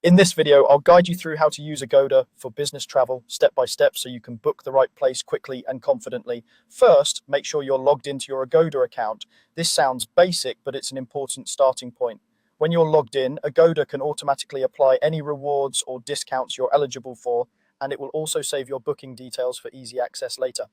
In this video, I'll guide you through how to use Agoda for business travel step by step so you can book the right place quickly and confidently. First, make sure you're logged into your Agoda account. This sounds basic, but it's an important starting point. When you're logged in, Agoda can automatically apply any rewards or discounts you're eligible for, and it will also save your booking details for easy access later.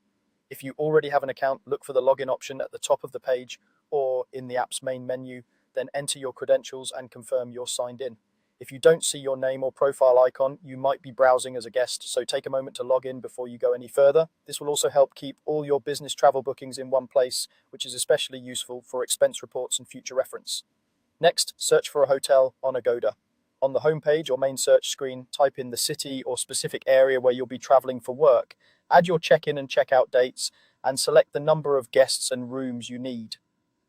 If you already have an account, look for the login option at the top of the page or in the app's main menu, then enter your credentials and confirm you're signed in. If you don't see your name or profile icon, you might be browsing as a guest, so take a moment to log in before you go any further. This will also help keep all your business travel bookings in one place, which is especially useful for expense reports and future reference. Next, search for a hotel on Agoda. On the homepage or main search screen, type in the city or specific area where you'll be traveling for work. Add your check-in and check-out dates, and select the number of guests and rooms you need.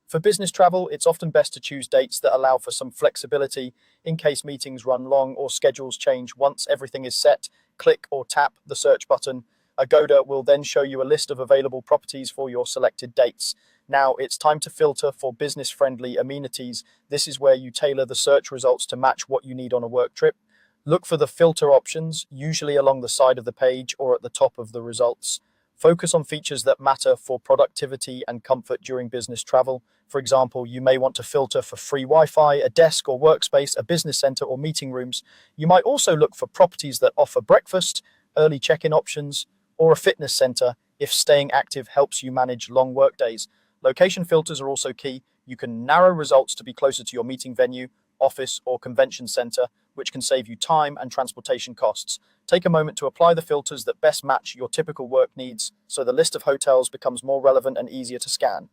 For business travel, it's often best to choose dates that allow for some flexibility in case meetings run long or schedules change. Once everything is set, click or tap the search button. Agoda will then show you a list of available properties for your selected dates. Now it's time to filter for business-friendly amenities. This is where you tailor the search results to match what you need on a work trip. Look for the filter options, usually along the side of the page or at the top of the results. Focus on features that matter for productivity and comfort during business travel. For example, you may want to filter for free Wi-Fi, a desk or workspace, a business center or meeting rooms. You might also look for properties that offer breakfast, early check-in options, or a fitness center if staying active helps you manage long work days. Location filters are also key. You can narrow results to be closer to your meeting venue, office, or convention center, which can save you time and transportation costs. Take a moment to apply the filters that best match your typical work needs so the list of hotels becomes more relevant and easier to scan.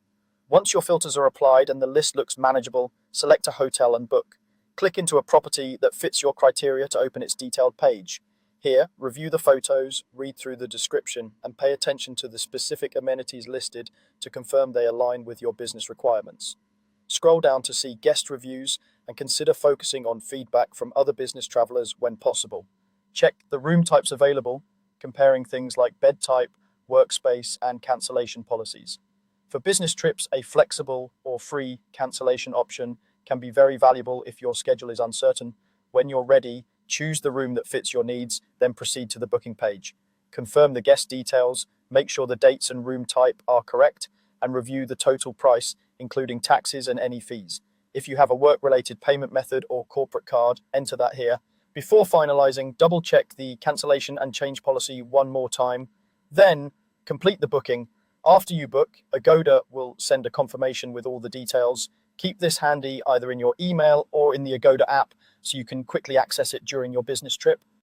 Once your filters are applied and the list looks manageable, select a hotel and book. Click into a property that fits your criteria to open its detailed page. Here, review the photos, read through the description, and pay attention to the specific amenities listed to confirm they align with your business requirements. Scroll down to see guest reviews and consider focusing on feedback from other business travelers when possible. Check the room types available, comparing things like bed type, workspace, and cancellation policies. For business trips, a flexible or free cancellation option can be very valuable if your schedule is uncertain. When you're ready, choose the room that fits your needs, then proceed to the booking page. Confirm the guest details, make sure the dates and room type are correct, and review the total price, including taxes and any fees. If you have a work-related payment method or corporate card, enter that here. Before finalizing, double-check the cancellation and change policy one more time. Then, complete the booking. After you book, Agoda will send a confirmation with all the details. Keep this handy either in your email or in the Agoda app so you can quickly access it during your business trip.